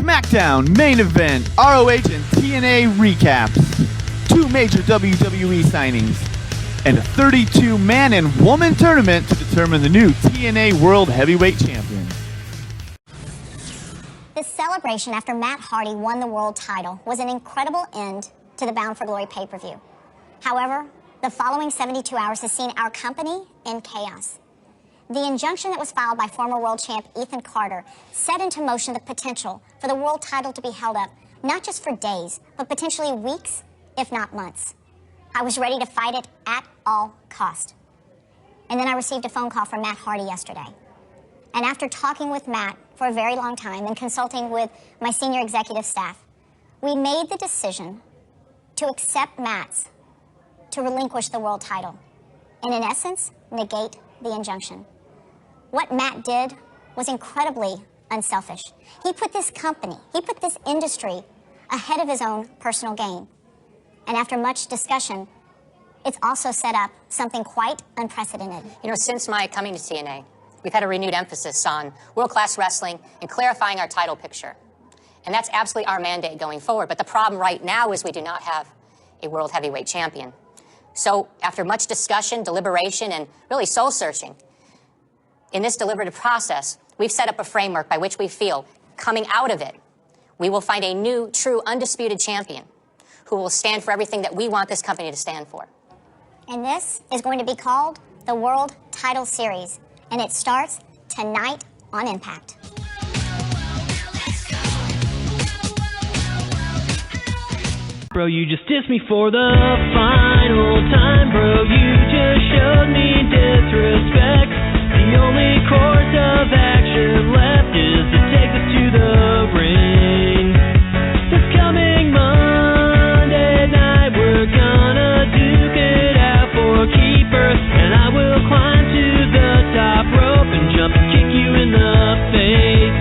SmackDown, main event, ROH and TNA recaps, 2 major WWE signings, and a 32-man and woman tournament to determine the new TNA World Heavyweight Champion. This celebration after Matt Hardy won the world title was an incredible end to the Bound for Glory pay-per-view. However, the following 72 hours has seen our company in chaos. The injunction that was filed by former world champ Ethan Carter set into motion the potential for the world title to be held up, not just for days, but potentially weeks, if not months. I was ready to fight it at all cost. And then I received a phone call from Matt Hardy yesterday. And after talking with Matt for a very long time and consulting with my senior executive staff, we made the decision to accept Matt's to relinquish the world title and, in essence, negate the injunction. What Matt did was incredibly unselfish. He put this company, he put this industry ahead of his own personal gain. And after much discussion, it's also set up something quite unprecedented. You know, since my coming to TNA, we've had a renewed emphasis on world-class wrestling and clarifying our title picture. And that's absolutely our mandate going forward. But the problem right now is we do not have a world heavyweight champion. So after much discussion, deliberation, and really soul-searching, in this deliberative process, we've set up a framework by which we feel, coming out of it, we will find a new, true, undisputed champion who will stand for everything that we want this company to stand for. And this is going to be called the World Title Series, and it starts tonight on Impact. Bro, you just dissed me for the final time, bro. You just showed me disrespect. The only course of action left is to take us to the ring. This coming Monday night, we're gonna duke it out for keepers, and I will climb to the top rope and jump and kick you in the face.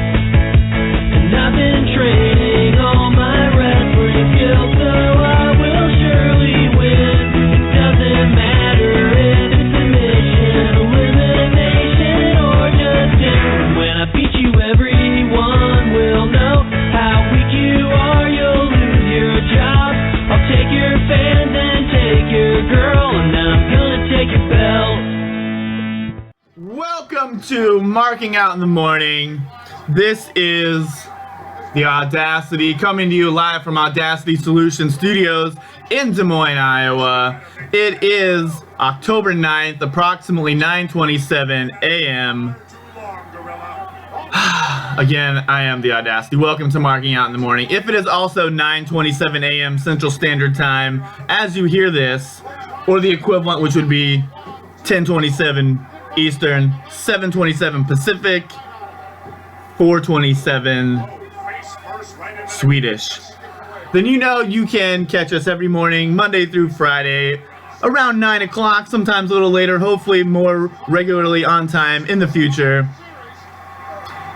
And I've been training all my wrestling skills, so I will surely win. It doesn't matter if it's submission, elimination, or just in. When I beat you, everyone will know how weak you are. You'll lose your job. I'll take your fans and take your girl, and then I'm gonna take your belt. Welcome to Marking Out in the Morning. This is the Audacity, coming to you live from Audacity Solution Studios in Des Moines, Iowa. It is October 9th, approximately 9:27 a.m. Again, I am the Audacity. Welcome to Marking Out in the Morning. If it is also 9:27 a.m. Central Standard Time as you hear this, or the equivalent, which would be 10:27 Eastern, 7:27 Pacific, 4:27 Swedish, then you know you can catch us every morning, Monday through Friday, around 9 o'clock, sometimes a little later, hopefully more regularly on time in the future.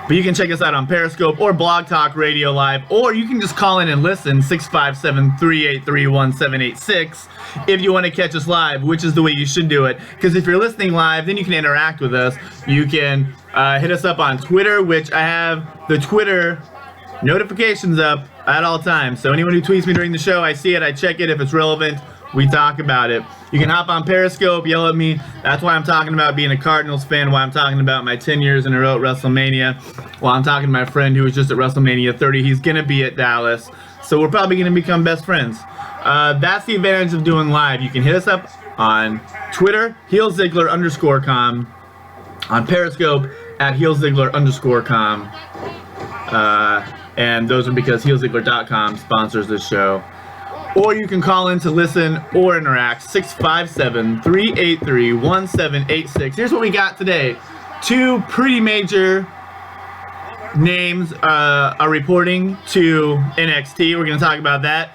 But you can check us out on Periscope or Blog Talk Radio Live, or you can just call in and listen, 657-383-1786, if you want to catch us live, which is the way you should do it. Because if you're listening live, then you can interact with us. You can hit us up on Twitter, which I have the Twitter notifications up at all times. So anyone who tweets me during the show, I see it, I check it. If it's relevant, we talk about it. You can hop on Periscope, yell at me. That's why I'm talking about being a Cardinals fan, why I'm talking about my 10 years in a row at WrestleMania, while I'm talking to my friend who was just at WrestleMania 30. He's going to be at Dallas, so we're probably going to become best friends. That's the advantage of doing live. You can hit us up on Twitter, HEELZiggler_com, on Periscope at HEELZiggler_com. And those are because HEELZiggler.com sponsors this show. Or you can call in to listen or interact, 657-383-1786. Here's what we got today. 2 pretty major names are reporting to NXT. We're going to talk about that.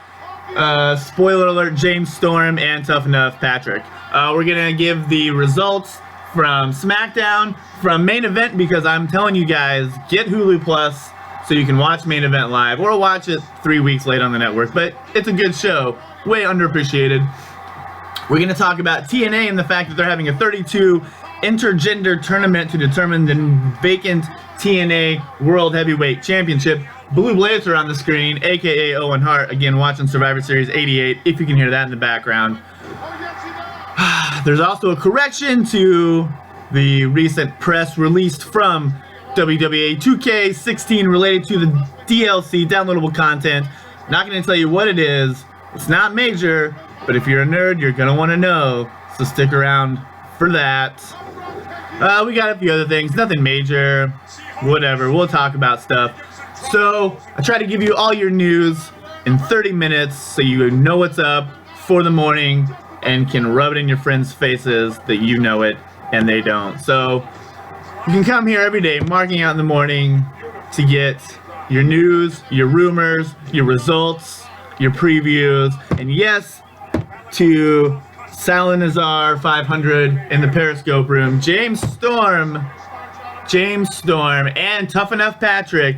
Spoiler alert, James Storm and Tough Enough Patrick. We're going to give the results from SmackDown, from Main Event, because I'm telling you guys, get Hulu Plus so you can watch Main Event live, or watch it 3 weeks late on the network. But it's a good show, way underappreciated. We're going to talk about TNA and the fact that they're having a 32 intergender tournament to determine the vacant TNA World Heavyweight Championship. Blue Blazer on the screen, aka Owen Hart, again watching Survivor Series 88, if you can hear that in the background. There's also a correction to the recent press released from WWE 2K16 related to the DLC, downloadable content. Not going to tell you what it is. It's not major, but if you're a nerd, you're going to want to know. So stick around for that. We got a few other things. Nothing major. Whatever. We'll talk about stuff. So I try to give you all your news in 30 minutes so you know what's up for the morning and can rub it in your friends' faces that you know it and they don't. So you can come here every day, marking out in the morning, to get your news, your rumors, your results, your previews, and yes, to Salazar 500 in the Periscope room, James Storm, and Tough Enough Patrick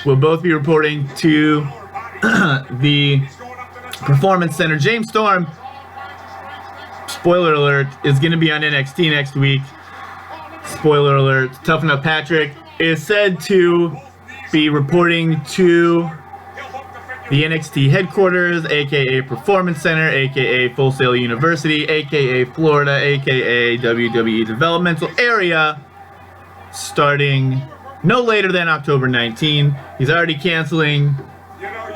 will both be reporting to the Performance Center. James Storm, spoiler alert, is going to be on NXT next week. Spoiler alert. Tough Enough Patrick is said to be reporting to the NXT headquarters, aka Performance Center, aka Full Sail University, aka Florida, aka WWE Developmental Area, starting no later than October 19. He's already canceling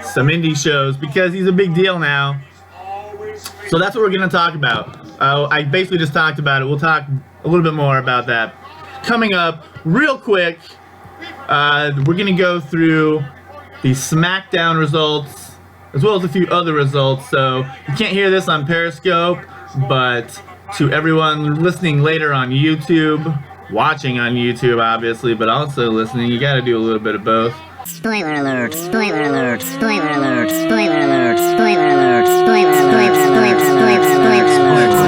some indie shows because he's a big deal now. So that's what we're going to talk about. I basically just talked about it. We'll talk a little bit more about that coming up real quick. We're going to go through the SmackDown results as well as a few other results. So you can't hear this on Periscope, but to everyone listening later on YouTube, watching on YouTube obviously, but also listening, you got to do a little bit of both. Spoiler alert, spoiler alert, spoiler alert, spoiler alert, spoiler alert, spoiler alert, spoiler alert, spoiler alert.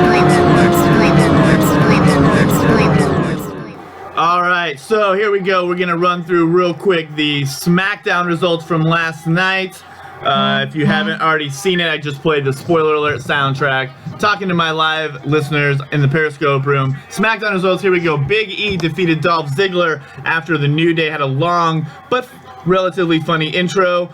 All right, so here we go. We're going to run through real quick the SmackDown results from last night. If you haven't already seen it, I just played the spoiler alert soundtrack. Talking to my live listeners in the Periscope room. SmackDown results, here we go. Big E defeated Dolph Ziggler after the New Day had a long but relatively funny intro.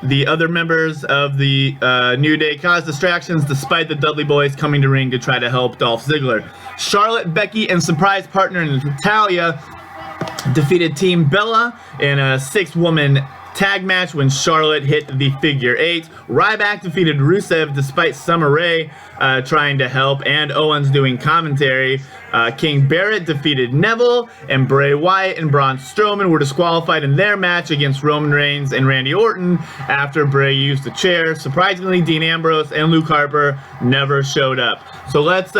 The other members of the New Day caused distractions despite the Dudley Boys coming to ring to try to help Dolph Ziggler. Charlotte, Becky, and surprise partner Natalya defeated Team Bella in a 6-woman tag match when Charlotte hit the figure 8. Ryback defeated Rusev despite Summer Rae trying to help and Owens doing commentary. King Barrett defeated Neville, and Bray Wyatt and Braun Strowman were disqualified in their match against Roman Reigns and Randy Orton after Bray used a chair. Surprisingly, Dean Ambrose and Luke Harper never showed up. So let's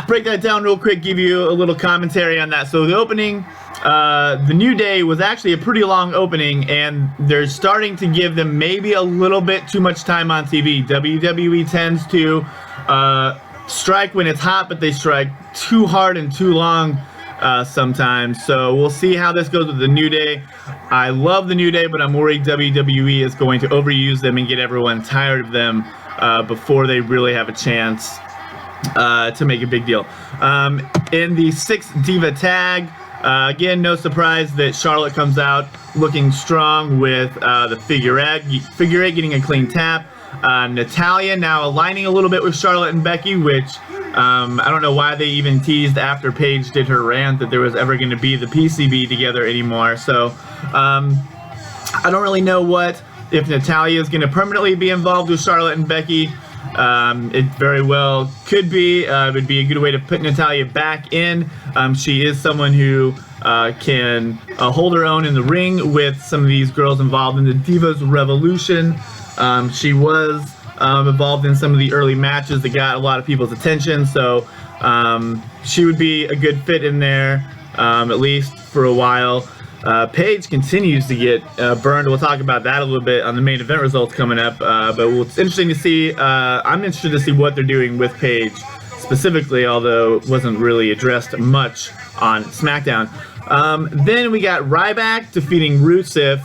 break that down real quick, give you a little commentary on that. So the opening, the New Day was actually a pretty long opening, and they're starting to give them maybe a little bit too much time on TV. WWE tends to strike when it's hot, but they strike too hard and too long sometimes. So we'll see how this goes with the New Day. I love the New Day, but I'm worried WWE is going to overuse them and get everyone tired of them before they really have a chance to make a big deal. In the 6 Diva tag, again, no surprise that Charlotte comes out looking strong with the figure eight getting a clean tap. Natalya now aligning a little bit with Charlotte and Becky, which I don't know why they even teased after Paige did her rant that there was ever going to be the PCB together anymore. So I don't really know if Natalya is going to permanently be involved with Charlotte and Becky. It very well could be. It would be a good way to put Natalya back in. She is someone who can hold her own in the ring with some of these girls involved in the Divas Revolution. She was involved in some of the early matches that got a lot of people's attention, so she would be a good fit in there, at least for a while. Paige continues to get burned. We'll talk about that a little bit on the main event results coming up. But it's interesting to see. I'm interested to see what they're doing with Paige specifically, although it wasn't really addressed much on SmackDown. Then we got Ryback defeating Rusev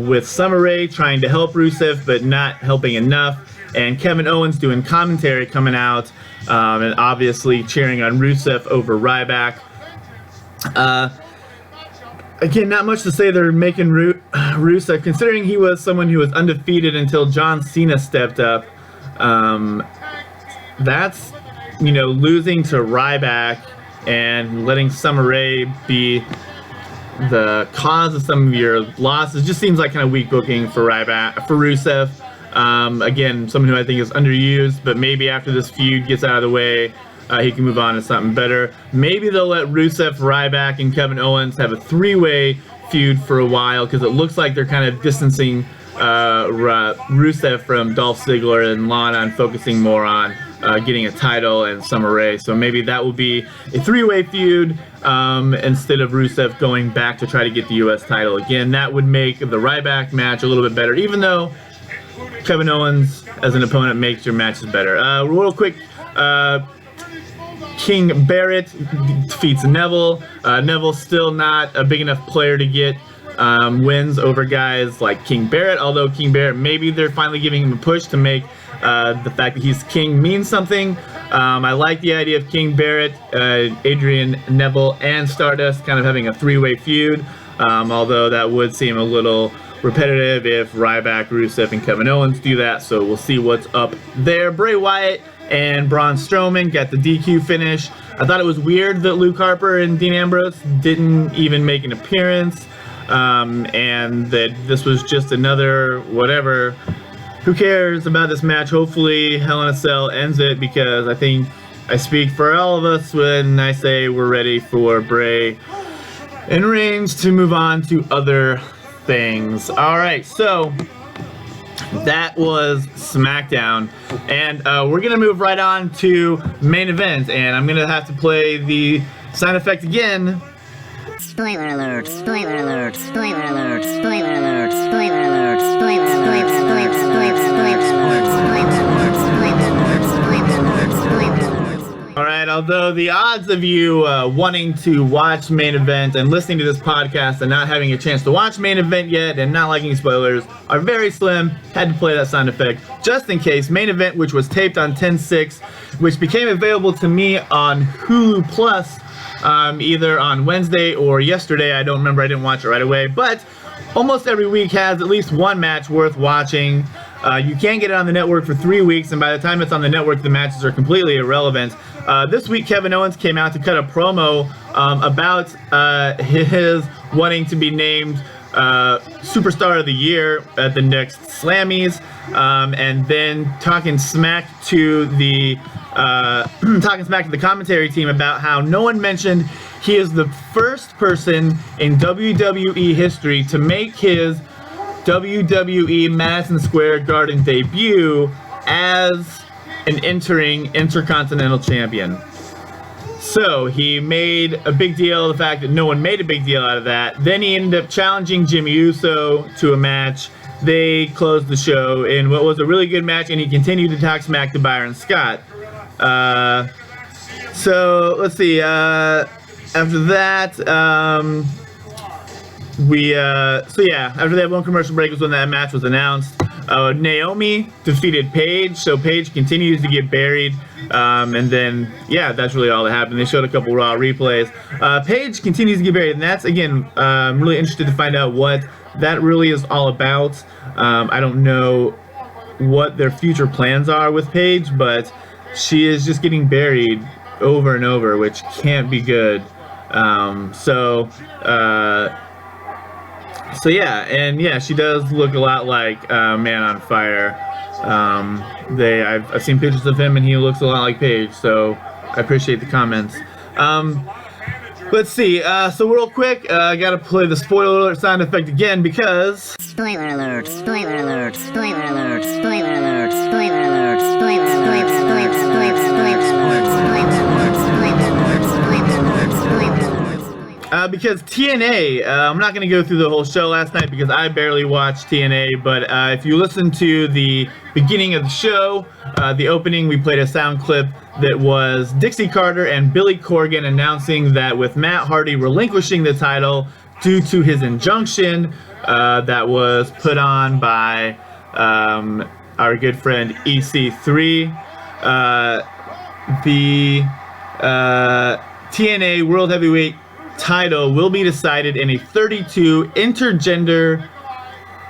with Summer Rae trying to help Rusev but not helping enough. And Kevin Owens doing commentary coming out and obviously cheering on Rusev over Ryback. again, not much to say. They're making Rusev, considering he was someone who was undefeated until John Cena stepped up. That's, losing to Ryback and letting Summer Rae be the cause of some of your losses just seems like kind of weak booking for Rusev. Again, someone who I think is underused, but maybe after this feud gets out of the way, he can move on to something better. Maybe they'll let Rusev, Ryback, and Kevin Owens have a three-way feud for a while, because it looks like they're kind of distancing Rusev from Dolph Ziggler and Lana and focusing more on getting a title and Summer Rae. So maybe that will be a three-way feud instead of Rusev going back to try to get the U.S. title. Again, that would make the Ryback match a little bit better, even though Kevin Owens as an opponent makes your matches better. Real quick, King Barrett defeats Neville. Neville's still not a big enough player to get wins over guys like King Barrett, although King Barrett, maybe they're finally giving him a push to make the fact that he's king mean something. I like the idea of King Barrett, Adrian, Neville, and Stardust kind of having a three-way feud, although that would seem a little repetitive if Ryback, Rusev, and Kevin Owens do that, so we'll see what's up there. Bray Wyatt and Braun Strowman got the DQ finish. I thought it was weird that Luke Harper and Dean Ambrose didn't even make an appearance, and that this was just another whatever. Who cares about this match? Hopefully Hell in a Cell ends it, because I think I speak for all of us when I say we're ready for Bray and Reigns to move on to other things. Alright, so that was SmackDown, and we're gonna move right on to main event, and I'm gonna have to play the sound effect again. Spoiler alert, spoiler alert, spoiler alert, spoiler alert, spoiler alert, spoiler alert, spoiler alert, Alright, although the odds of you wanting to watch main event and listening to this podcast and not having a chance to watch main event yet and not liking spoilers are very slim, had to play that sound effect just in case. Main event, which was taped on 10/6, which became available to me on Hulu Plus either on Wednesday or yesterday. I don't remember, I didn't watch it right away, but almost every week has at least one match worth watching. You can't get it on the network for 3 weeks, and by the time it's on the network, the matches are completely irrelevant. This week, Kevin Owens came out to cut a promo about his wanting to be named Superstar of the Year at the next Slammies, and then talking smack to the commentary team about how no one mentioned he is the first person in WWE history to make his WWE Madison Square Garden debut as an entering Intercontinental Champion. So he made a big deal of the fact that no one made a big deal out of that. Then he ended up challenging Jimmy Uso to a match. They closed the show in what was a really good match, and he continued to talk smack to Byron Scott. So let's see. After that, after that one commercial break was when that match was announced. Naomi defeated Paige, so Paige continues to get buried. And then, that's really all that happened. They showed a couple Raw replays. Paige continues to get buried, and that's, again, I'm really interested to find out what that really is all about. I don't know what their future plans are with Paige, but she is just getting buried over and over, which can't be good. She does look a lot like Man on Fire. I've seen pictures of him, and he looks a lot like Paige, so I appreciate the comments. Let's see. So real quick, I gotta play the spoiler alert sound effect again because spoiler alert, spoiler alert, spoiler alert, spoiler alert, spoiler alert, spoiler alert, spoiler alert, spoiler alert, because TNA, I'm not going to go through the whole show last night because I barely watched TNA, but if you listen to the beginning of the show, the opening, we played a sound clip that was Dixie Carter and Billy Corgan announcing that with Matt Hardy relinquishing the title due to his injunction that was put on by our good friend EC3, the TNA World Heavyweight title will be decided in a 32 intergender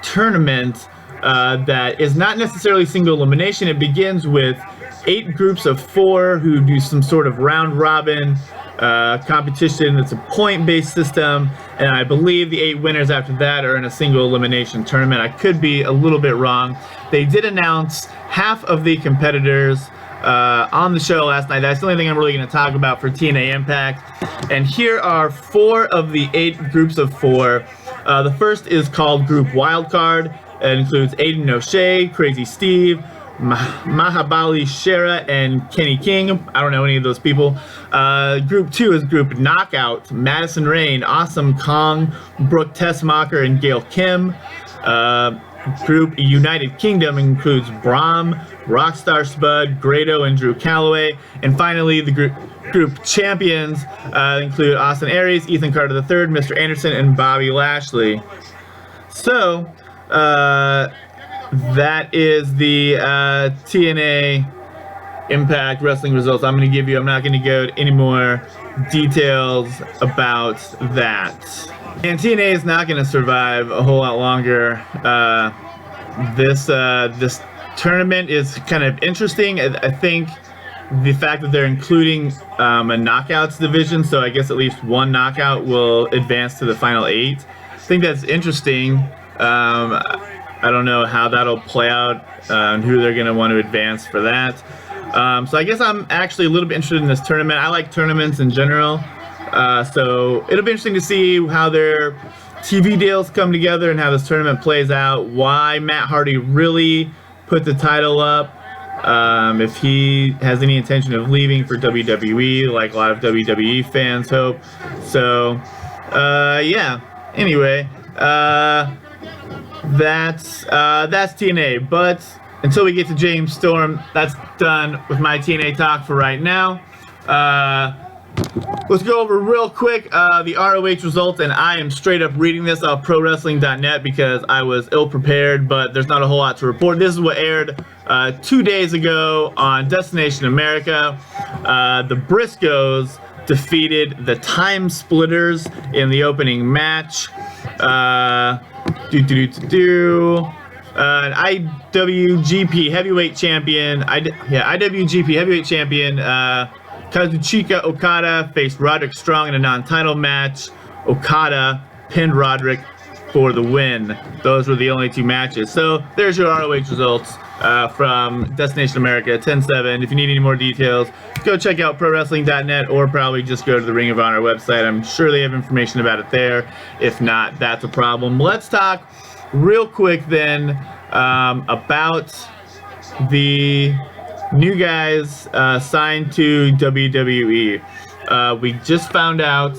tournament that is not necessarily single elimination. It begins with 8 groups of 4 who do some sort of round robin competition. It's a point-based system, and I believe the 8 winners after that are in a single elimination tournament. I could be a little bit wrong. They did announce half of the competitors on the show last night. That's the only thing I'm really going to talk about for TNA Impact. And here are 4 of the 8 groups of 4. The first is called Group Wildcard. It includes Aiden O'Shea, Crazy Steve, Mahabali Shera, and Kenny King. I don't know any of those people. Group 2 is Group Knockout. Madison Rain, Awesome Kong, Brooke Tessmacher, and Gail Kim. Group United Kingdom includes Brahm, Rockstar Spud, Grado, and Drew Calloway. And finally, the group champions include Austin Aries, Ethan Carter III, Mr. Anderson, and Bobby Lashley. So, that is the TNA Impact Wrestling results I'm going to give you. I'm not going to go into any more details about that. And TNA is not going to survive a whole lot longer. This tournament is kind of interesting. I think the fact that they're including a knockouts division, so I guess at least one knockout will advance to the final 8. I think that's interesting. I don't know how that'll play out and who they're going to want to advance for that. So I guess I'm actually a little bit interested in this tournament. I like tournaments in general. So it'll be interesting to see how their TV deals come together and how this tournament plays out. Why Matt Hardy really put the title up. If he has any intention of leaving for WWE, like a lot of WWE fans hope. So, yeah. Anyway, that's TNA. But until we get to James Storm, that's done with my TNA talk for right now. Let's go over real quick the ROH results, and I am straight up reading this off ProWrestling.net because I was ill-prepared, but there's not a whole lot to report. This is what aired 2 days ago on Destination America. The Briscoes defeated the Time Splitters in the opening match. An IWGP Heavyweight Champion, IWGP Heavyweight Champion, Kazuchika Okada faced Roderick Strong in a non-title match. Okada pinned Roderick for the win. Those were the only 2 matches. So there's your ROH results from Destination America 10/7. If you need any more details, go check out ProWrestling.net or probably just go to the Ring of Honor website. I'm sure they have information about it there. If not, that's a problem. Let's talk real quick then about the new guys signed to WWE. We just found out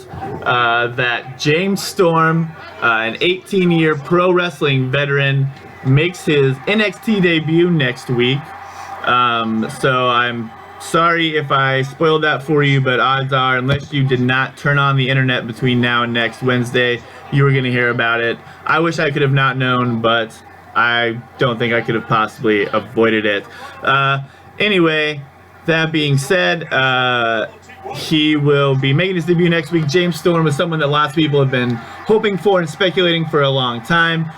that James Storm, an 18-year pro wrestling veteran, makes his NXT debut next week. So I'm sorry if I spoiled that for you, but odds are, unless you did not turn on the internet between now and next Wednesday, you were going to hear about it. I wish I could have not known, but I don't think I could have possibly avoided it. Anyway, that being said, he will be making his debut next week. James Storm is someone that lots of people have been hoping for and speculating for a long time.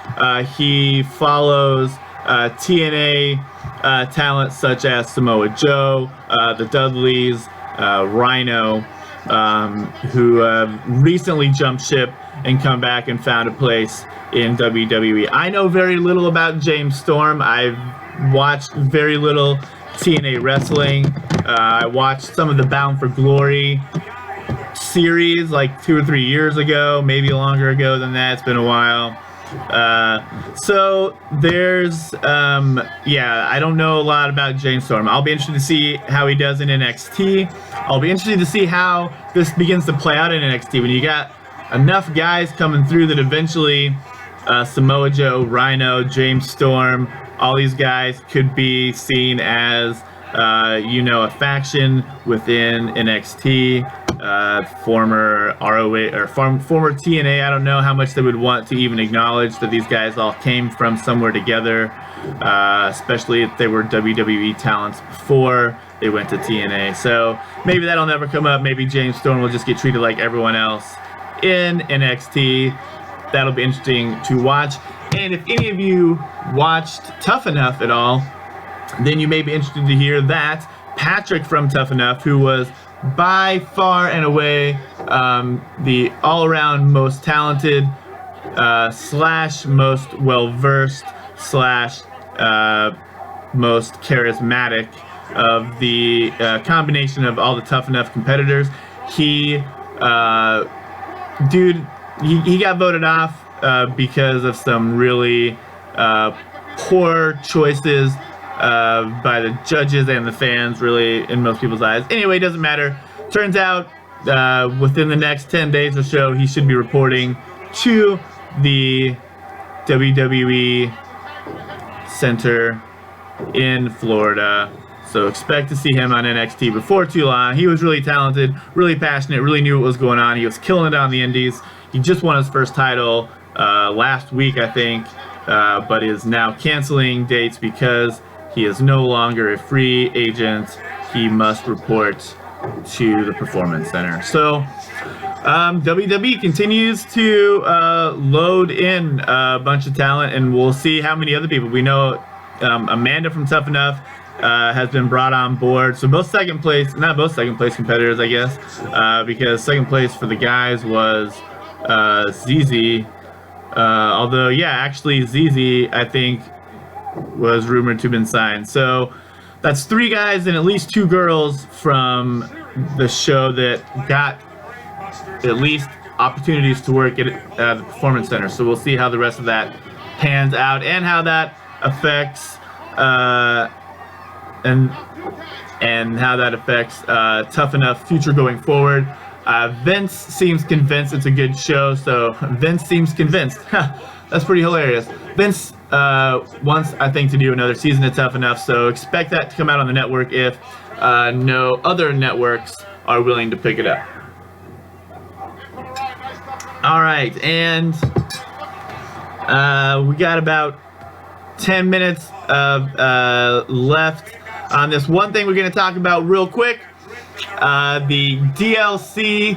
He follows TNA talent such as Samoa Joe, the Dudleys, Rhino, who recently jumped ship and come back and found a place in WWE. I know very little about James Storm. I've watched very little TNA wrestling. I watched some of the Bound for Glory series like 2 or 3 years ago, maybe longer ago than that. It's been a while. So there's I don't know a lot about James Storm. I'll be interested to see how he does in NXT. I'll be interested to see how this begins to play out in NXT when you got enough guys coming through that eventually Samoa Joe, Rhino, James Storm, all these guys could be seen as a faction within NXT. Former ROH or former TNA. I don't know how much they would want to even acknowledge that these guys all came from somewhere together, especially if they were WWE talents before they went to TNA. So maybe that'll never come up. Maybe James Storm will just get treated like everyone else in NXT. That'll be interesting to watch. And if any of you watched Tough Enough at all, then you may be interested to hear that Patrick from Tough Enough, who was by far and away the all-around most talented slash most well-versed slash most charismatic of the combination of all the Tough Enough competitors. He got voted off because of some really poor choices by the judges and the fans, really, in most people's eyes. Anyway, it doesn't matter. Turns out within the next 10 days or so, he should be reporting to the WWE Center in Florida. So expect to see him on NXT before too long. He was really talented, really passionate, really knew what was going on. He was killing it on the Indies. He just won his first title last week, I think, but is now canceling dates because he is no longer a free agent. He must report to the Performance Center. So WWE continues to load in a bunch of talent, and we'll see how many other people. We know Amanda from Tough Enough has been brought on board. So not both second place competitors, I guess, because second place for the guys was ZZ. Although, yeah, actually ZZ, I think, was rumored to have been signed. So that's 3 guys and at least 2 girls from the show that got at least opportunities to work at the Performance Center. So we'll see how the rest of that pans out and how that affects and how that affects Tough Enough future going forward. Vince seems convinced it's a good show, so Vince seems convinced. That's pretty hilarious. Vince wants, I think, to do another season of Tough Enough, so expect that to come out on the network if no other networks are willing to pick it up. All right, and we got about 10 minutes left on this one thing we're going to talk about real quick. The DLC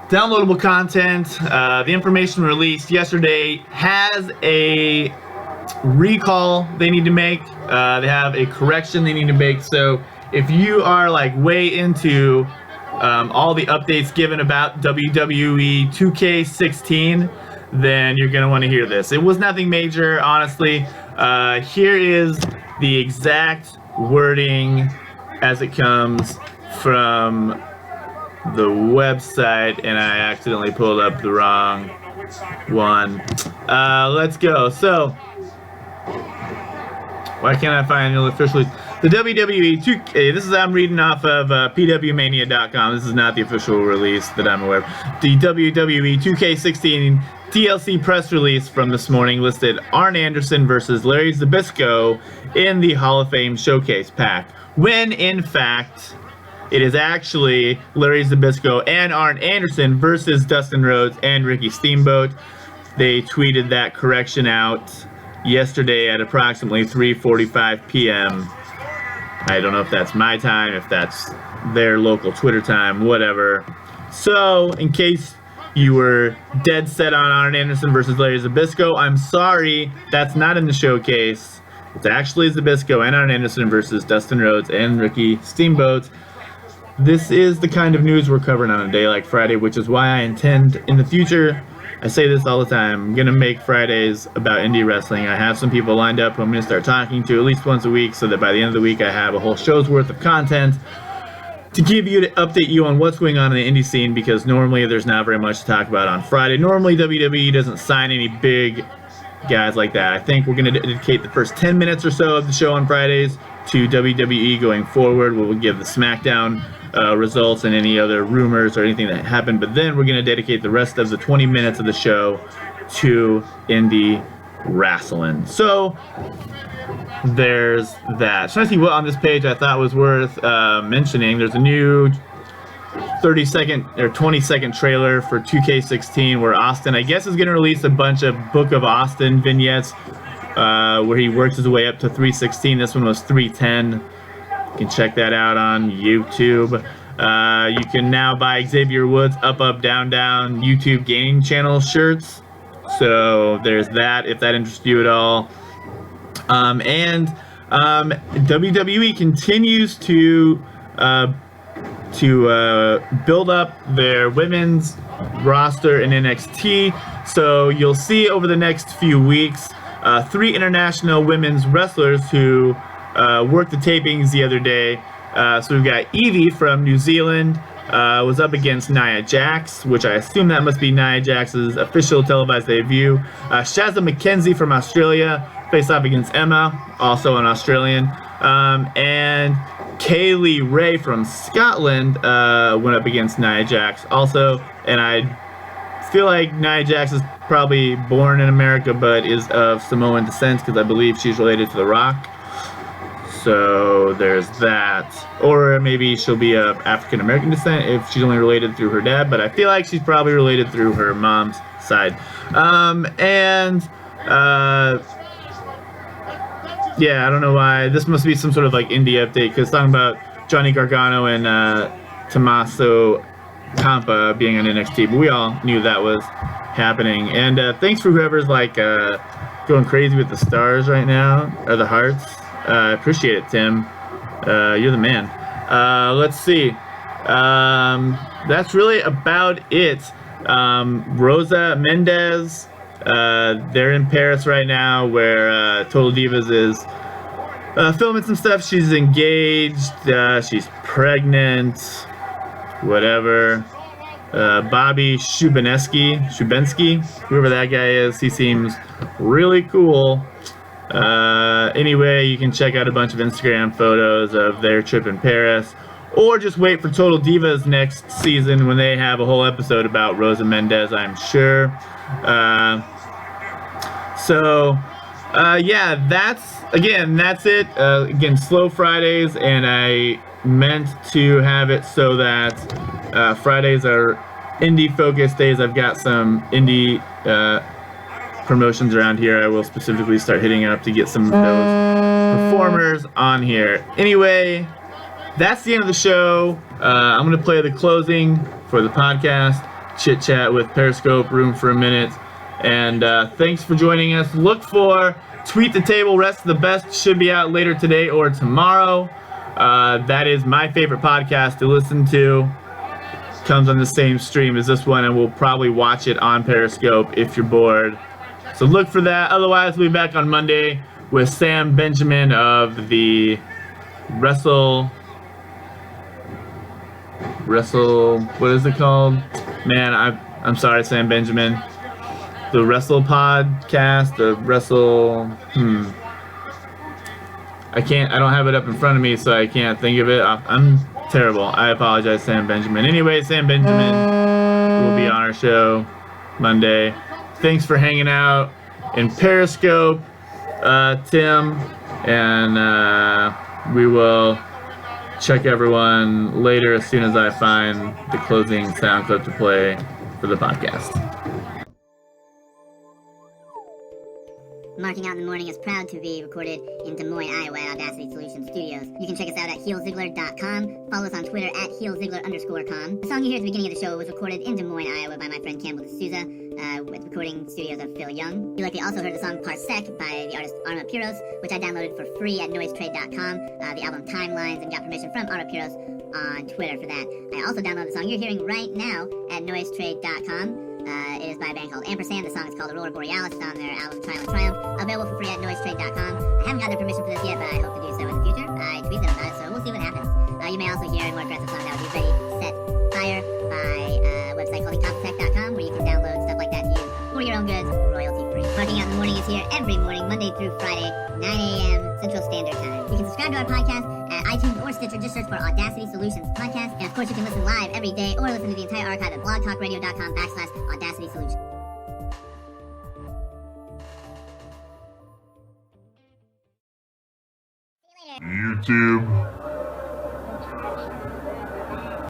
downloadable content, the information released yesterday has a recall they need to make. They have a correction they need to make. So if you are like way into all the updates given about WWE 2K16, then you're going to want to hear this. It was nothing major, honestly. Here is the exact wording as it comes from the website, and I accidentally pulled up the wrong one. Let's go. So, why can't I find the official? The WWE 2K, this is, I'm reading off of pwmania.com. This is not the official release that I'm aware of. The WWE 2K16 DLC press release from this morning listed Arn Anderson versus Larry Zbyszko in the Hall of Fame Showcase pack, when in fact it is actually Larry Zbyszko and Arn Anderson versus Dustin Rhodes and Ricky Steamboat. They tweeted that correction out yesterday at approximately 3:45 p.m. I don't know if that's my time, if that's their local Twitter time, whatever. So, in case you were dead set on Arn Anderson versus Larry Zbyszko, I'm sorry, that's not in the showcase. It's actually Zbyszko and Arn Anderson versus Dustin Rhodes and Ricky Steamboat. This is the kind of news we're covering on a day like Friday, which is why I intend in the future, I say this all the time, I'm going to make Fridays about indie wrestling. I have some people lined up who I'm going to start talking to at least once a week, so that by the end of the week I have a whole show's worth of content to give you, to update you on what's going on in the indie scene, because normally there's not very much to talk about on Friday. Normally WWE doesn't sign any big guys like that. I think we're going to dedicate the first 10 minutes or so of the show on Fridays to WWE going forward. We'll give the SmackDown results and any other rumors or anything that happened, but then we're going to dedicate the rest of the 20 minutes of the show to indie wrestling. So there's that. So I see what on this page I thought was worth mentioning. There's a new 30-second or 20-second trailer for 2K16 where Austin, I guess, is going to release a bunch of Book of Austin vignettes where he works his way up to 316. This one was 310. You can check that out on YouTube. You can now buy Xavier Woods Up Up Down Down YouTube gaming channel shirts. So there's that if that interests you at all. WWE continues to build up their women's roster in NXT. So you'll see over the next few weeks 3 international women's wrestlers who worked the tapings the other day. So we've got Evie from New Zealand, was up against Nia Jax, which I assume that must be Nia Jax's official televised debut. Shazza McKenzie from Australia faced off against Emma, also an Australian. And Kaylee Ray from Scotland went up against Nia Jax also. And I feel like Nia Jax is probably born in America but is of Samoan descent because I believe she's related to The Rock. So there's that. Or maybe she'll be of African American descent if she's only related through her dad, but I feel like she's probably related through her mom's side. Yeah, I don't know why. This must be some sort of like indie update because it's talking about Johnny Gargano and Tommaso Ciampa being on NXT, but we all knew that was happening. And thanks for whoever's like going crazy with the stars right now, or the hearts. I appreciate it, Tim. You're the man. Let's see. That's really about it. Rosa Mendez, they're in Paris right now where Total Divas is filming some stuff. She's engaged. She's pregnant. Whatever. Bobby Shubensky, whoever that guy is, he seems really cool. Anyway, you can check out a bunch of Instagram photos of their trip in Paris, or just wait for Total Divas next season when they have a whole episode about Rosa Mendez, I'm sure. Yeah, that's it. Again, slow Fridays, and I meant to have it so that Fridays are indie focused days. I've got some indie promotions around here. I will specifically start hitting up to get some of those performers on here. Anyway, that's the end of the show. I'm going to play the closing for the podcast, Chit Chat with Periscope, Room for a Minute. And thanks for joining us. Look for Tweet the Table, Rest of the Best should be out later today or tomorrow. That is my favorite podcast to listen to. Comes on the same stream as this one, and we'll probably watch it on Periscope if you're bored. So look for that. Otherwise, we'll be back on Monday with Sam Benjamin of the Wrestle, what is it called? Man, I'm sorry, Sam Benjamin. The Wrestle Podcast, the Wrestle, I don't have it up in front of me, so I can't think of it. I'm terrible. I apologize, Sam Benjamin. Anyway, Sam Benjamin will be on our show Monday. Thanks for hanging out in Periscope, Tim, and we will check everyone later as soon as I find the closing sound clip to play for the podcast. Marking Out in the Morning is proud to be recorded in Des Moines, Iowa at Audacity Solutions Studios. You can check us out at HEELZiggler.com. Follow us on Twitter at HEELZiggler_com. The song you hear at the beginning of the show was recorded in Des Moines, Iowa by my friend Campbell D'Souza with recording studios of Phil Young. You likely also heard the song Parsec by the artist Arma Puros, which I downloaded for free at noisetrade.com. The album Timelines, and got permission from Arma Puros on Twitter for that. I also downloaded the song you're hearing right now at noisetrade.com. It is by a band called Ampersand. The song is called Aurora Borealis. It's on their album Trial and Triumph. Available for free at noisetrade.com. I haven't gotten their permission for this yet, but I hope to do so in the future. I tweet them about it, so we'll see what happens. You may also hear a more aggressive song that would be Ready, Set, Fire by a website called incompetech.com, where you can download stuff like that to use for your own goods, royalty free. Marking Out in the Morning is here every morning, Monday through Friday, 9 a.m. Central Standard Time. You can subscribe to our podcast at iTunes or Stitcher. Just search for Audacity Solutions Podcast. And of course, you can listen live every day or listen to the entire archive at blogtalkradio.com/Audacity Solutions. YouTube.